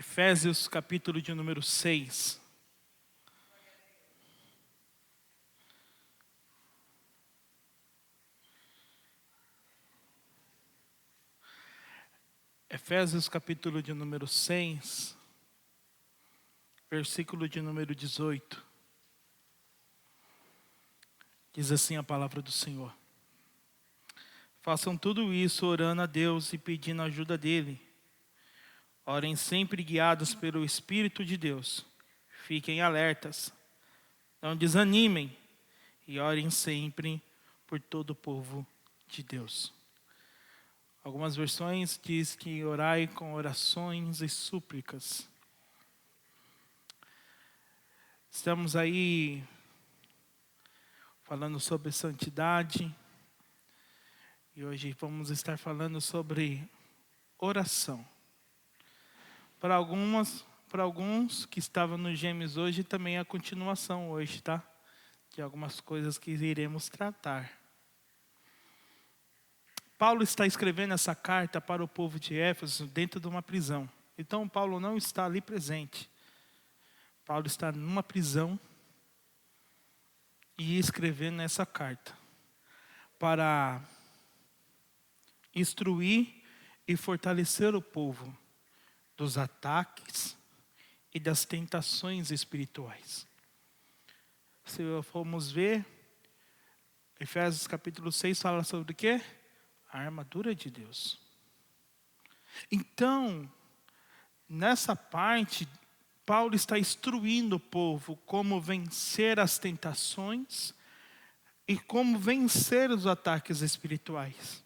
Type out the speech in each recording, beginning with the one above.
Efésios capítulo de número 6. Efésios capítulo de número 6, versículo de número 18. Diz assim a palavra do Senhor: façam tudo isso orando a Deus e pedindo a ajuda dEle. Orem sempre guiados pelo Espírito de Deus. Fiquem alertas, não desanimem e orem sempre por todo o povo de Deus. Algumas versões diz que orai com orações e súplicas. Estamos aí falando sobre santidade e hoje vamos estar falando sobre oração. Para alguns que estavam no Gêmeos hoje, também é a continuação hoje, tá? De algumas coisas que iremos tratar. Paulo está escrevendo essa carta para o povo de Éfeso dentro de uma prisão. Então Paulo não está ali presente. Paulo está numa prisão e escrevendo essa carta para instruir e fortalecer o povo dos ataques e das tentações espirituais. Se formos ver, Efésios capítulo 6 fala sobre o quê? A armadura de Deus. Então, nessa parte, Paulo está instruindo o povo como vencer as tentações e como vencer os ataques espirituais.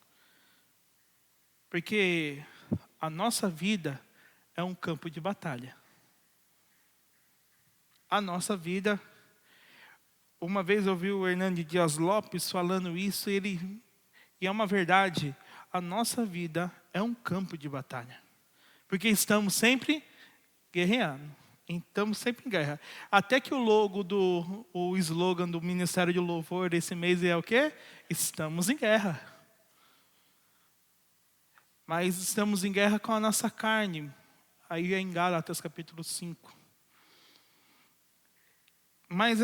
Porque a nossa vida é um campo de batalha. A nossa vida, uma vez eu ouvi o Hernando Dias Lopes falando isso, e é uma verdade, a nossa vida é um campo de batalha. Porque estamos sempre guerreando, estamos sempre em guerra. Até que o slogan do Ministério de Louvor desse mês é o quê? Estamos em guerra. Mas estamos em guerra com a nossa carne. Aí é em Gálatas capítulo 5. Mas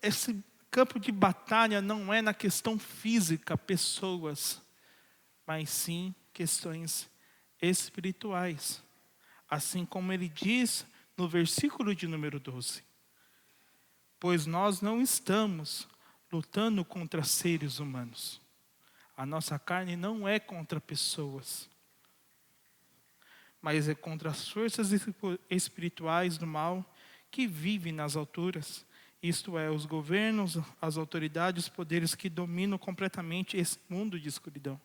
esse campo de batalha não é na questão física, pessoas, mas sim questões espirituais. Assim como ele diz no versículo de número 12. Pois nós não estamos lutando contra seres humanos. A nossa carne não é contra pessoas, mas é contra as forças espirituais do mal que vivem nas alturas. Isto é, os governos, as autoridades, os poderes que dominam completamente esse mundo de escuridão.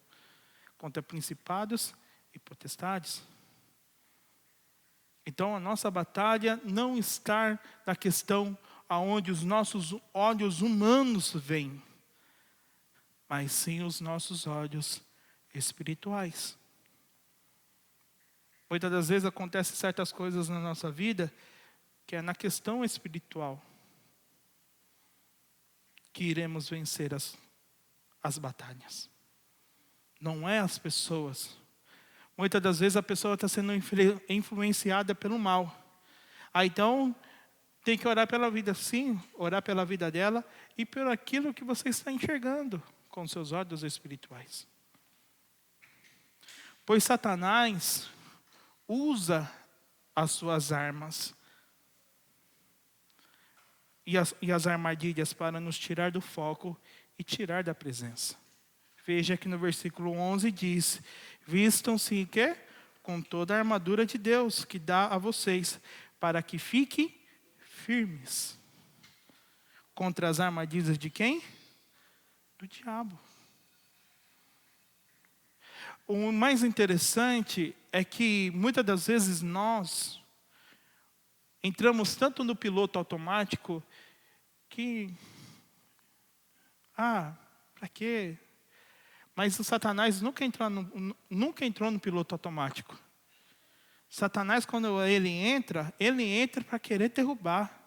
Contra principados e potestades. Então a nossa batalha não está na questão aonde os nossos olhos humanos vêm, mas sim os nossos olhos espirituais. Muitas das vezes acontecem certas coisas na nossa vida que é na questão espiritual que iremos vencer as batalhas. Não é as pessoas. Muitas das vezes a pessoa está sendo influenciada pelo mal. Então, tem que orar pela vida, sim, orar pela vida dela e por aquilo que você está enxergando com seus olhos espirituais. Pois Satanás usa as suas armas e as armadilhas para nos tirar do foco e tirar da presença. Veja que no versículo 11 diz: vistam-se quê? Com toda a armadura de Deus que dá a vocês, para que fiquem firmes. Contra as armadilhas de quem? Do diabo. O mais interessante é que muitas das vezes nós entramos tanto no piloto automático que, para quê? Mas o Satanás nunca entrou no piloto automático. Satanás, quando ele entra para querer derrubar.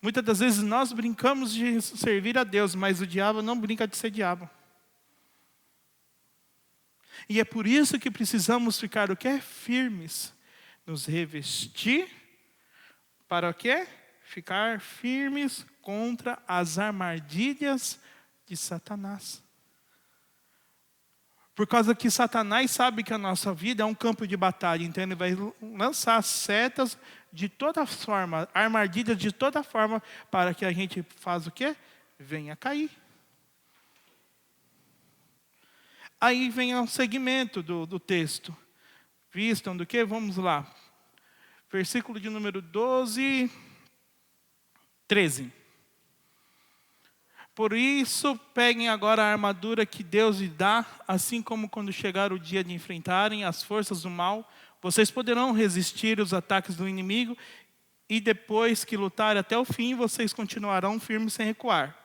Muitas das vezes nós brincamos de servir a Deus, mas o diabo não brinca de ser diabo. E é por isso que precisamos ficar o quê? Firmes. Nos revestir para o quê? Ficar firmes contra as armadilhas de Satanás. Por causa que Satanás sabe que a nossa vida é um campo de batalha, então ele vai lançar setas de toda forma, armadilhas de toda forma, para que a gente faça o quê? Venha cair. Aí vem o segmento do texto. Vistam do quê? Vamos lá. Versículo de número 12, 13. Por isso, peguem agora a armadura que Deus lhe dá, assim como quando chegar o dia de enfrentarem as forças do mal, vocês poderão resistir os ataques do inimigo, e depois que lutarem até o fim, vocês continuarão firmes sem recuar.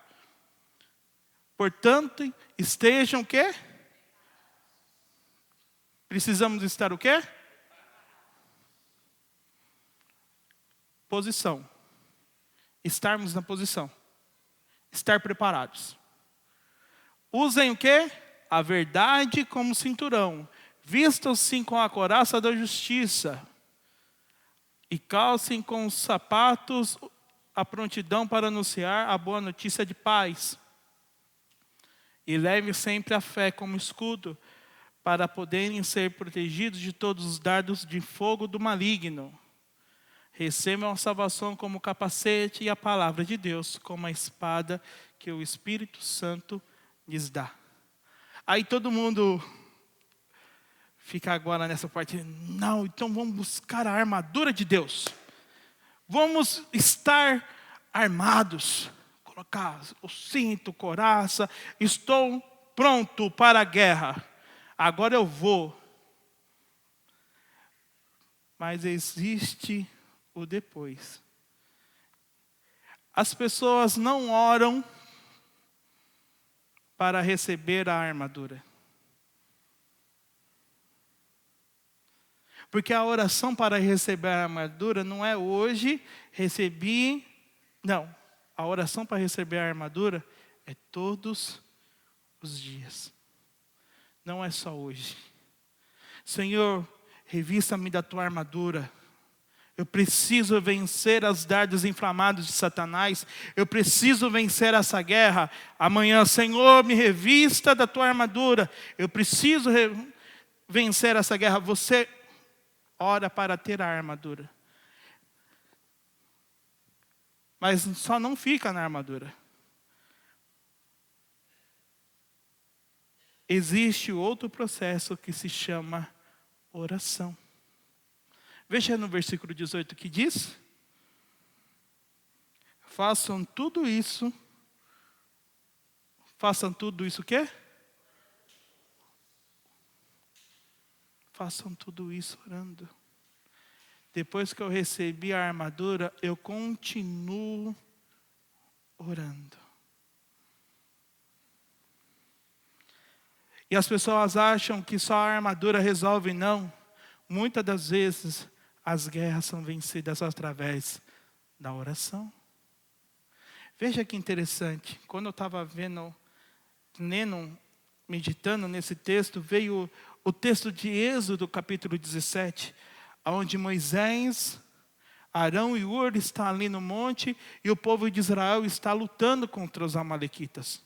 Portanto, estejam o quê? Precisamos estar o quê? Posição. Estarmos na posição. Estar preparados. Usem o quê? A verdade como cinturão. Vistam-se com a couraça da justiça. E calcem com os sapatos a prontidão para anunciar a boa notícia de paz. E levem sempre a fé como escudo, para poderem ser protegidos de todos os dardos de fogo do maligno. Recebam a salvação como capacete e a palavra de Deus como a espada que o Espírito Santo lhes dá. Aí todo mundo fica agora nessa parte. Não, então vamos buscar a armadura de Deus. Vamos estar armados. Colocar o cinto, couraça. Estou pronto para a guerra. Agora eu vou. Mas existe o depois. As pessoas não oram para receber a armadura. Porque a oração para receber a armadura não é hoje, recebi. Não, a oração para receber a armadura é todos os dias. Não é só hoje. Senhor, revista-me da tua armadura. Eu preciso vencer as dardos inflamados de Satanás. Eu preciso vencer essa guerra. Amanhã, Senhor, me revista da tua armadura. Eu preciso vencer essa guerra. Você ora para ter a armadura. Mas só não fica na armadura. Existe outro processo que se chama oração. Veja no versículo 18 que diz: façam tudo isso o quê? Façam tudo isso orando. Depois que eu recebi a armadura, eu continuo orando. E as pessoas acham que só a armadura resolve, não. Muitas das vezes, as guerras são vencidas através da oração. Veja que interessante. Quando eu estava lendo, meditando nesse texto, veio o texto de Êxodo, capítulo 17, onde Moisés, Arão e Hur estão ali no monte e o povo de Israel está lutando contra os amalequitas.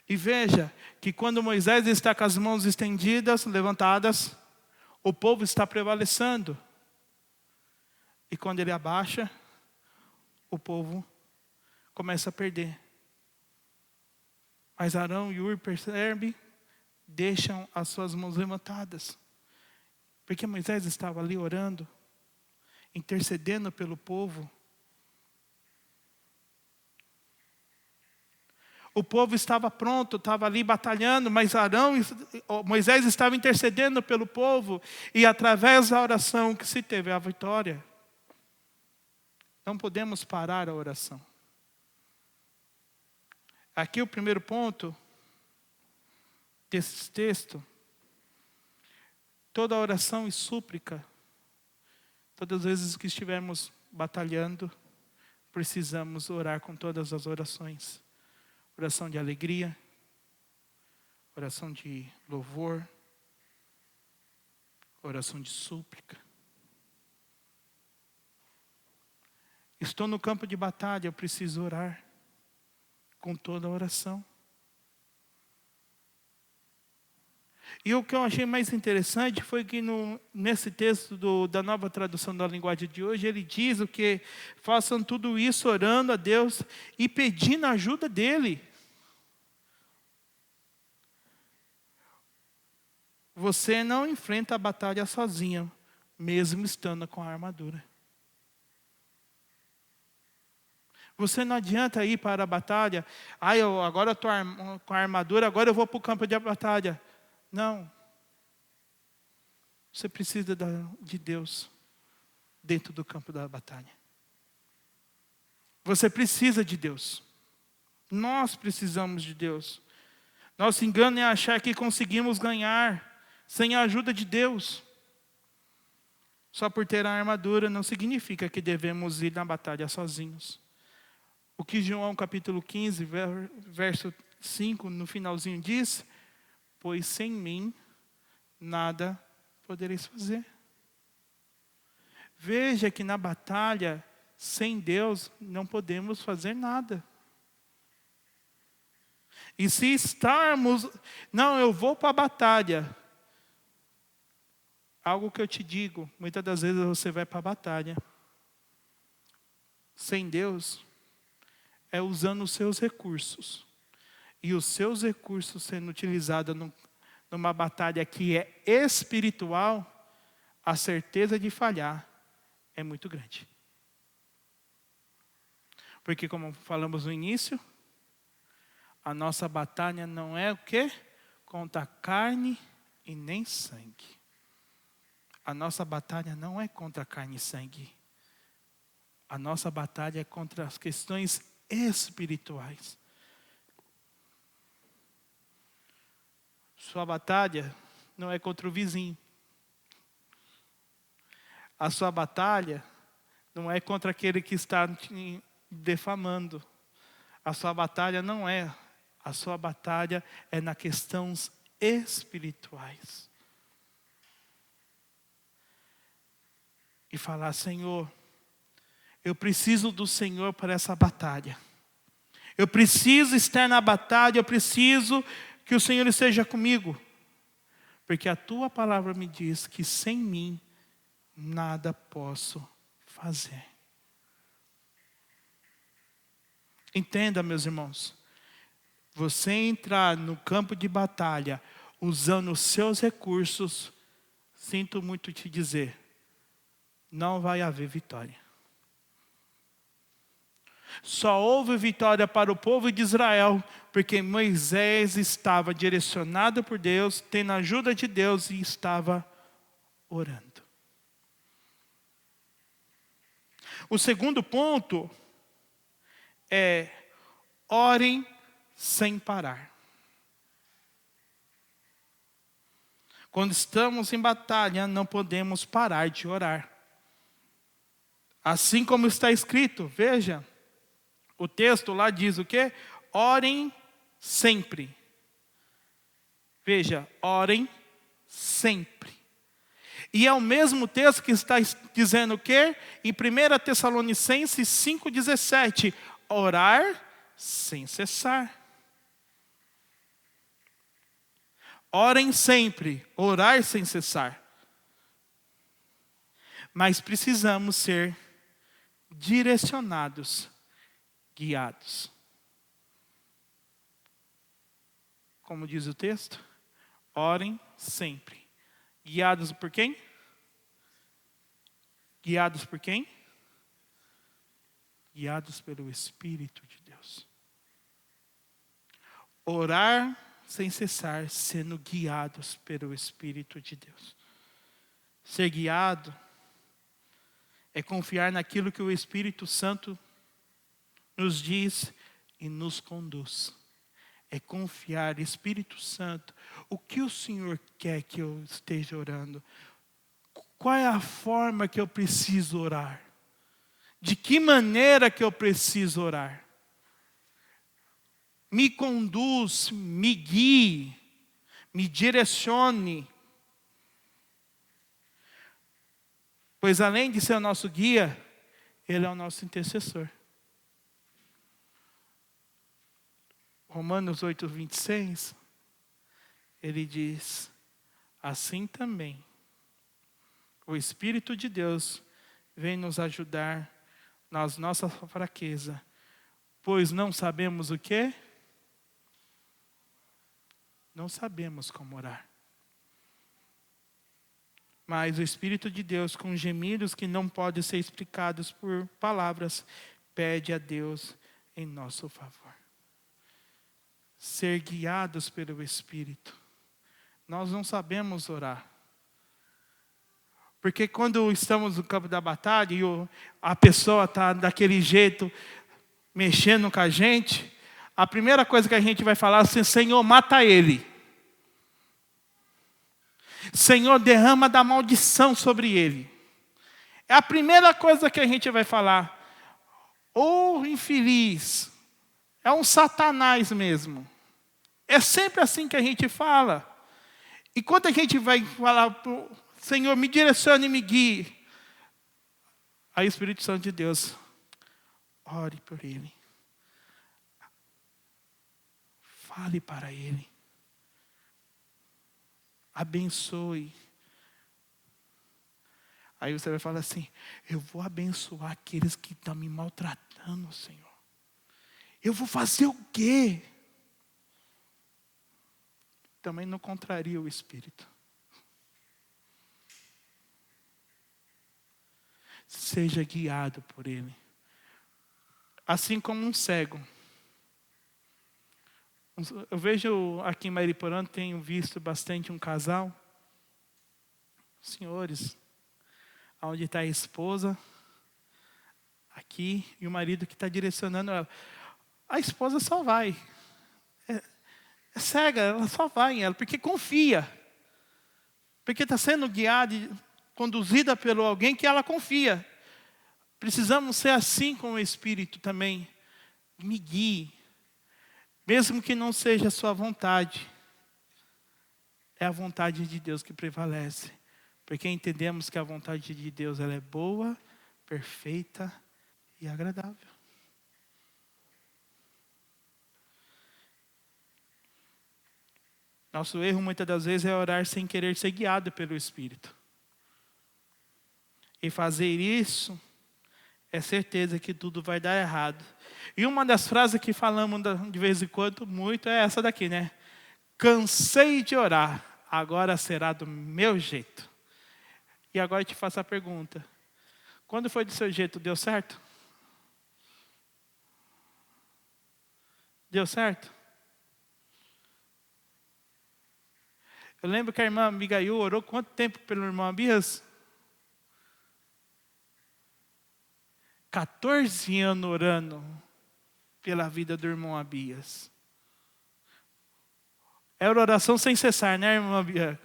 E veja que quando Moisés está com as mãos estendidas, levantadas, o povo está prevalecendo. E quando ele abaixa, o povo começa a perder. Mas Arão e Hur percebem, deixam as suas mãos levantadas. Porque Moisés estava ali orando, intercedendo pelo povo. O povo estava pronto, estava ali batalhando, mas Moisés estava intercedendo pelo povo. E através da oração que se teve a vitória. Não podemos parar a oração. Aqui o primeiro ponto desse texto. Toda oração e súplica, todas as vezes que estivermos batalhando, precisamos orar com todas as orações. Oração de alegria, oração de louvor, oração de súplica. Estou no campo de batalha, eu preciso orar com toda a oração. E o que eu achei mais interessante foi que nesse texto da nova tradução da linguagem de hoje, ele diz o que façam tudo isso orando a Deus e pedindo a ajuda dEle. Você não enfrenta a batalha sozinho, mesmo estando com a armadura. Você não adianta ir para a batalha, agora eu estou com a armadura, agora eu vou para o campo de batalha. Não. Você precisa de Deus dentro do campo da batalha. Você precisa de Deus. Nós precisamos de Deus. Nosso engano é achar que conseguimos ganhar sem a ajuda de Deus. Só por ter a armadura não significa que devemos ir na batalha sozinhos. O que João capítulo 15, verso 5, no finalzinho diz: pois sem mim nada podereis fazer. Veja que na batalha, sem Deus, não podemos fazer nada. E se estarmos, não, eu vou para a batalha. Algo que eu te digo, muitas das vezes você vai para a batalha. Sem Deus, é usando os seus recursos. E os seus recursos sendo utilizados numa batalha que é espiritual, a certeza de falhar é muito grande. Porque como falamos no início, a nossa batalha não é o quê? Contra carne e nem sangue. A nossa batalha não é contra carne e sangue. A nossa batalha é contra as questões espirituais. Sua batalha não é contra o vizinho. A sua batalha não é contra aquele que está te defamando. A sua batalha não é. A sua batalha é nas questões espirituais. E falar: Senhor, eu preciso do Senhor para essa batalha. Eu preciso estar na batalha, eu preciso que o Senhor esteja comigo. Porque a tua palavra me diz que sem mim nada posso fazer. Entenda, meus irmãos. Você entrar no campo de batalha usando os seus recursos, sinto muito te dizer, não vai haver vitória. Só houve vitória para o povo de Israel, porque Moisés estava direcionado por Deus, tendo a ajuda de Deus e estava orando. O segundo ponto é: orem sem parar. Quando estamos em batalha, não podemos parar de orar. Assim como está escrito, veja, o texto lá diz o quê? Orem sempre. Veja, orem sempre. E é o mesmo texto que está dizendo o quê? Em 1 Tessalonicenses 5,17. Orar sem cessar. Orem sempre, orar sem cessar. Mas precisamos ser direcionados, guiados. Como diz o texto, orem sempre. Guiados por quem? Guiados por quem? Guiados pelo Espírito de Deus. Orar sem cessar, sendo guiados pelo Espírito de Deus. Ser guiado é confiar naquilo que o Espírito Santo nos diz e nos conduz. É confiar, Espírito Santo, o que o Senhor quer que eu esteja orando? Qual é a forma que eu preciso orar? De que maneira que eu preciso orar? Me conduz, me guie, me direcione. Pois além de ser o nosso guia, Ele é o nosso intercessor. Romanos 8, 26, ele diz: assim também, o Espírito de Deus vem nos ajudar nas nossas fraquezas, pois não sabemos o quê? Não sabemos como orar. Mas o Espírito de Deus, com gemidos que não podem ser explicados por palavras, pede a Deus em nosso favor. Ser guiados pelo Espírito. Nós não sabemos orar. Porque quando estamos no campo da batalha e a pessoa está daquele jeito, mexendo com a gente, a primeira coisa que a gente vai falar é assim: Senhor, mata ele. Senhor, derrama da maldição sobre ele. É a primeira coisa que a gente vai falar. Ô infeliz, é um satanás mesmo. É sempre assim que a gente fala. E quando a gente vai falar, Senhor, me direcione e me guie, aí o Espírito Santo de Deus, ore por ele. Fale para ele. Abençoe. Aí você vai falar assim: eu vou abençoar aqueles que estão me maltratando, Senhor. Eu vou fazer o quê? Também não contraria o Espírito. Seja guiado por ele. Assim como um cego. Eu vejo aqui em Mariporã, tenho visto bastante um casal. Senhores, onde está a esposa, aqui, e o marido que está direcionando ela. A esposa só vai. É cega, ela só vai em ela, porque confia. Porque está sendo guiada e conduzida pelo alguém que ela confia. Precisamos ser assim com o Espírito também. Me guie. Mesmo que não seja a sua vontade. É a vontade de Deus que prevalece. Porque entendemos que a vontade de Deus ela é boa, perfeita e agradável. Nosso erro muitas das vezes é orar sem querer ser guiado pelo Espírito. E fazer isso, é certeza que tudo vai dar errado. E uma das frases que falamos de vez em quando muito é essa daqui, né? Cansei de orar, agora será do meu jeito. E agora eu te faço a pergunta: quando foi do seu jeito, deu certo? Deu certo? Eu lembro que a irmã Abigail orou quanto tempo pelo irmão Abias? 14 anos orando pela vida do irmão Abias. Era oração sem cessar, né, irmão Abias?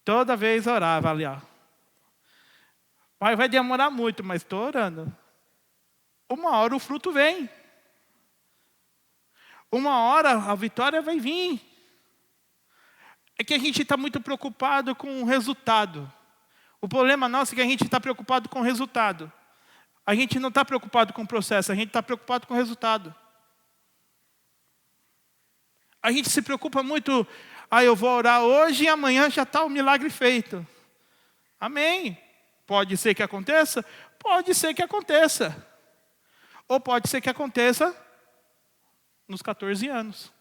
Toda vez orava ali, ó. Mas vai demorar muito, mas estou orando. Uma hora o fruto vem. Uma hora a vitória vai vir. É que a gente está muito preocupado com o resultado. O problema nosso é que a gente está preocupado com o resultado. A gente não está preocupado com o processo, a gente está preocupado com o resultado. A gente se preocupa muito, eu vou orar hoje e amanhã já está o milagre feito. Amém. Pode ser que aconteça? Pode ser que aconteça. Ou pode ser que aconteça nos 14 anos.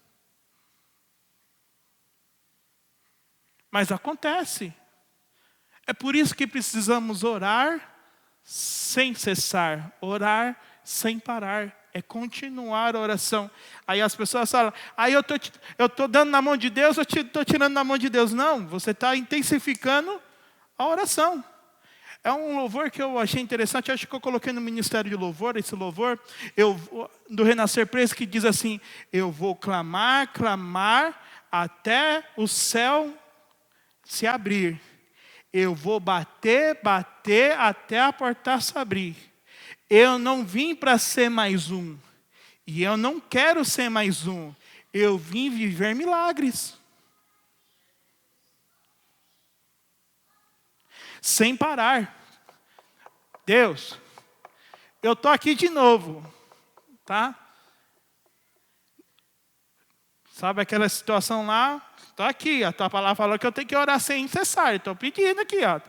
Mas acontece. É por isso que precisamos orar sem cessar. Orar sem parar. É continuar a oração. Aí as pessoas falam, eu estou dando na mão de Deus, eu estou tirando na mão de Deus. Não, você está intensificando a oração. É um louvor que eu achei interessante, acho que eu coloquei no Ministério de Louvor, esse louvor, do Renascer Preso, que diz assim: eu vou clamar, clamar, até o céu se abrir. Eu vou bater, bater, até a porta se abrir. Eu não vim para ser mais um. E eu não quero ser mais um. Eu vim viver milagres. sem parar. Deus, eu estou aqui de novo, tá? Sabe aquela situação lá? Estou aqui, a tua palavra falou que eu tenho que orar sem cessar. Estou pedindo aqui, ó.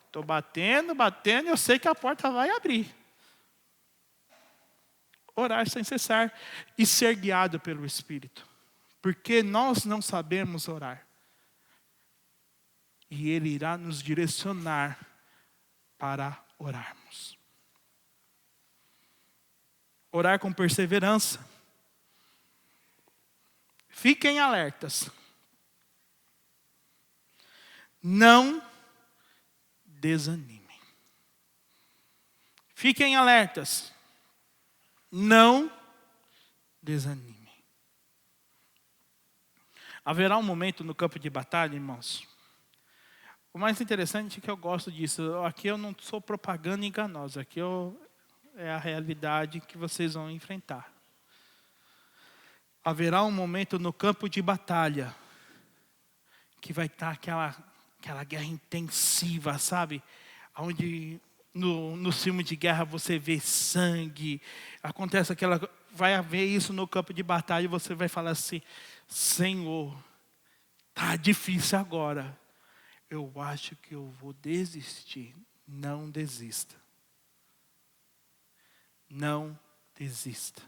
Estou batendo, e eu sei que a porta vai abrir. Orar sem cessar e ser guiado pelo Espírito. Porque nós não sabemos orar. E Ele irá nos direcionar para orarmos. Orar com perseverança. Fiquem alertas. Não desanimem. Fiquem alertas. Não desanimem. Haverá um momento no campo de batalha, irmãos. O mais interessante é que eu gosto disso. Aqui eu não sou propaganda enganosa. Aqui é a realidade que vocês vão enfrentar. Haverá um momento no campo de batalha que vai estar aquela guerra intensiva, sabe? Onde no filme de guerra você vê sangue, acontece vai haver isso no campo de batalha e você vai falar assim: Senhor, tá difícil agora. Eu acho que eu vou desistir. Não desista. Não desista.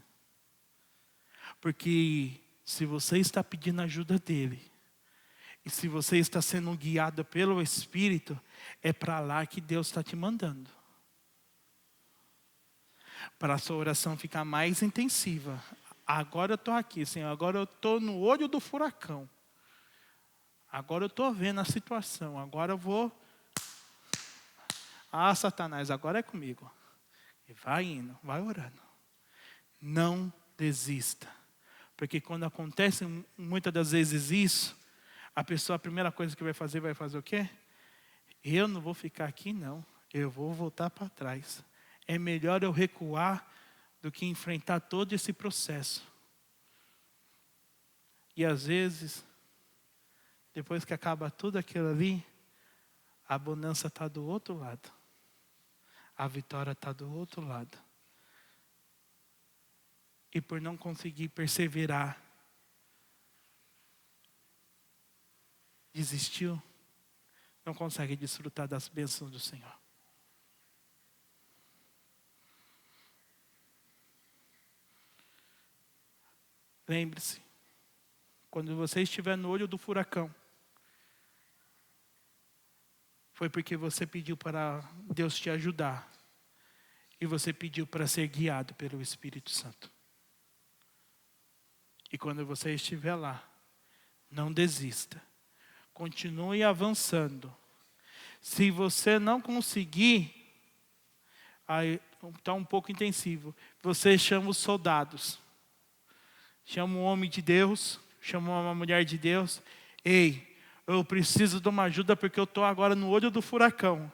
Porque se você está pedindo ajuda dele, e se você está sendo guiado pelo Espírito, é para lá que Deus está te mandando. Para a sua oração ficar mais intensiva. Agora eu estou aqui, Senhor. Agora eu estou no olho do furacão. Agora eu estou vendo a situação. Agora eu vou... Satanás, agora é comigo. E vai indo, vai orando. Não desista. Porque quando acontece muitas das vezes isso, a pessoa, a primeira coisa que vai fazer o quê? Eu não vou ficar aqui não, eu vou voltar para trás. É melhor eu recuar do que enfrentar todo esse processo. E às vezes, depois que acaba tudo aquilo ali, a bonança está do outro lado. A vitória está do outro lado. E por não conseguir perseverar, desistiu, não consegue desfrutar das bênçãos do Senhor. Lembre-se, quando você estiver no olho do furacão, foi porque você pediu para Deus te ajudar. E você pediu para ser guiado pelo Espírito Santo. E quando você estiver lá, não desista. Continue avançando. Se você não conseguir, aí está um pouco intensivo. Você chama os soldados. Chama um homem de Deus, chama uma mulher de Deus. Ei, eu preciso de uma ajuda porque eu estou agora no olho do furacão.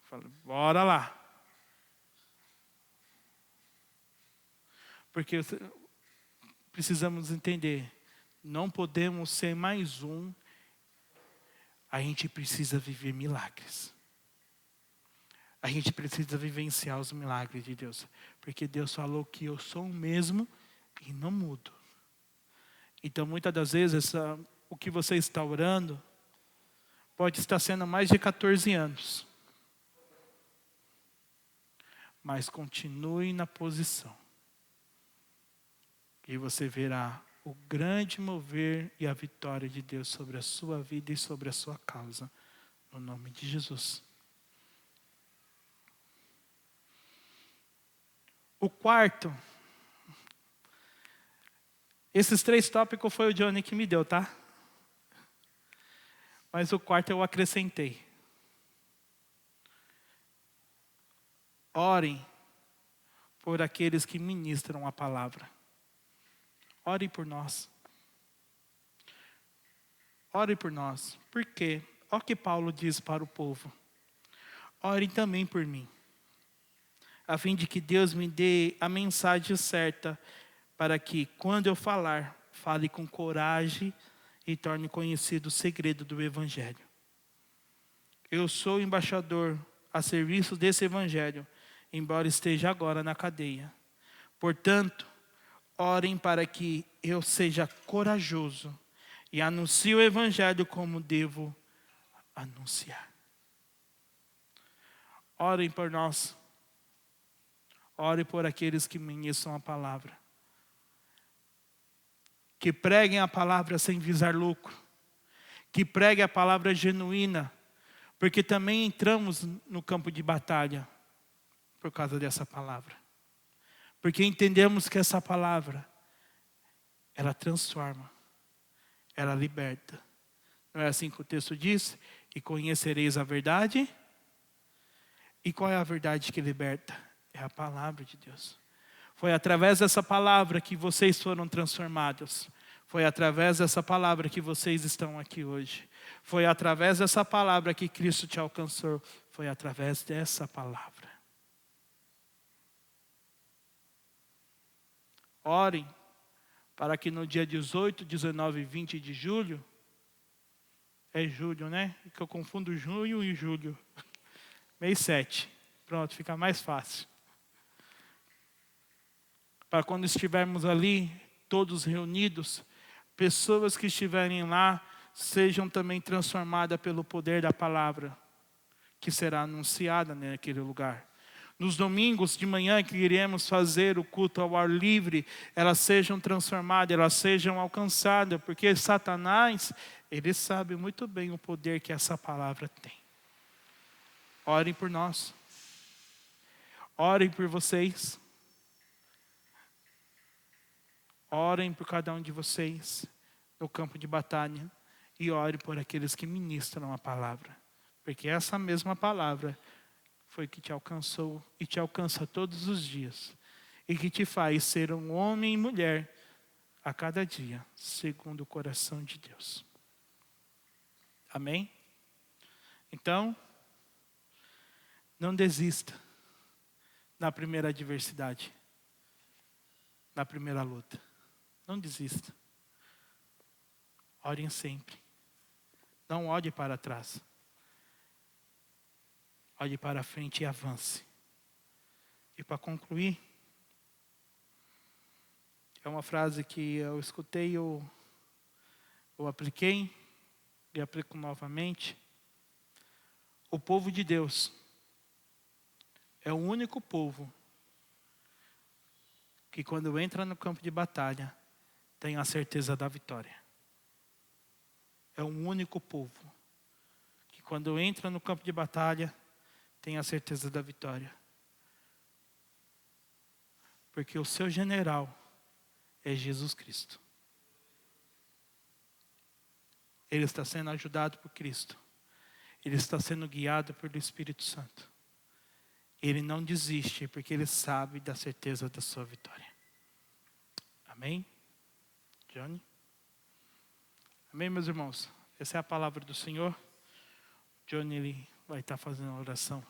Fala, bora lá. Porque precisamos entender, não podemos ser mais um. A gente precisa viver milagres. A gente precisa vivenciar os milagres de Deus. Porque Deus falou que eu sou o mesmo e não mudo. Então, muitas das vezes, o que você está orando pode estar sendo há mais de 14 anos. Mas continue na posição. E você verá o grande mover e a vitória de Deus sobre a sua vida e sobre a sua causa. No nome de Jesus. O quarto. Esses 3 tópicos foi o Johnny que me deu, tá? Mas o quarto eu acrescentei. Orem por aqueles que ministram a palavra. Orem por nós. Orem por nós. Por quê? Olha o que Paulo diz para o povo. Orem também por mim, a fim de que Deus me dê a mensagem certa, para que, quando eu falar, fale com coragem e torne conhecido o segredo do Evangelho. Eu sou embaixador a serviço desse evangelho, embora esteja agora na cadeia. Portanto, orem para que eu seja corajoso e anuncie o evangelho como devo anunciar. Orem por nós. Ore por aqueles que ministram a palavra. Que preguem a palavra sem visar lucro. Que preguem a palavra genuína. Porque também entramos no campo de batalha por causa dessa palavra. Porque entendemos que essa palavra, ela transforma, ela liberta. Não é assim que o texto diz? E conhecereis a verdade. E qual é a verdade que liberta? É a palavra de Deus. Foi através dessa palavra que vocês foram transformados. Foi através dessa palavra que vocês estão aqui hoje. Foi através dessa palavra que Cristo te alcançou. Foi através dessa palavra. Orem para que no dia 18, 19 e 20 de julho, é julho, né? Que eu confundo junho e julho. Mês 7. Pronto, fica mais fácil. Para quando estivermos ali, todos reunidos, pessoas que estiverem lá, sejam também transformadas pelo poder da palavra, que será anunciada naquele lugar. Nos domingos de manhã que iremos fazer o culto ao ar livre, elas sejam transformadas, elas sejam alcançadas, porque Satanás, ele sabe muito bem o poder que essa palavra tem. Orem por nós. Orem por vocês. Orem por cada um de vocês no campo de batalha. E orem por aqueles que ministram a palavra. Porque essa mesma palavra foi que te alcançou e te alcança todos os dias. E que te faz ser um homem e mulher a cada dia, segundo o coração de Deus. Amém? Então, não desista na primeira adversidade, na primeira luta. Não desista. Orem sempre. Não olhe para trás. Olhe para frente e avance. E para concluir, é uma frase que eu escutei, eu apliquei e aplico novamente. O povo de Deus é o único povo que quando entra no campo de batalha, tem a certeza da vitória. É o único povo que quando entra no campo de batalha, tem a certeza da vitória. Porque o seu general é Jesus Cristo. Ele está sendo ajudado por Cristo. Ele está sendo guiado pelo Espírito Santo. Ele não desiste porque ele sabe da certeza da sua vitória. Amém? Johnny? Amém, meus irmãos? Essa é a palavra do Senhor. Johnny, ele vai estar fazendo a oração.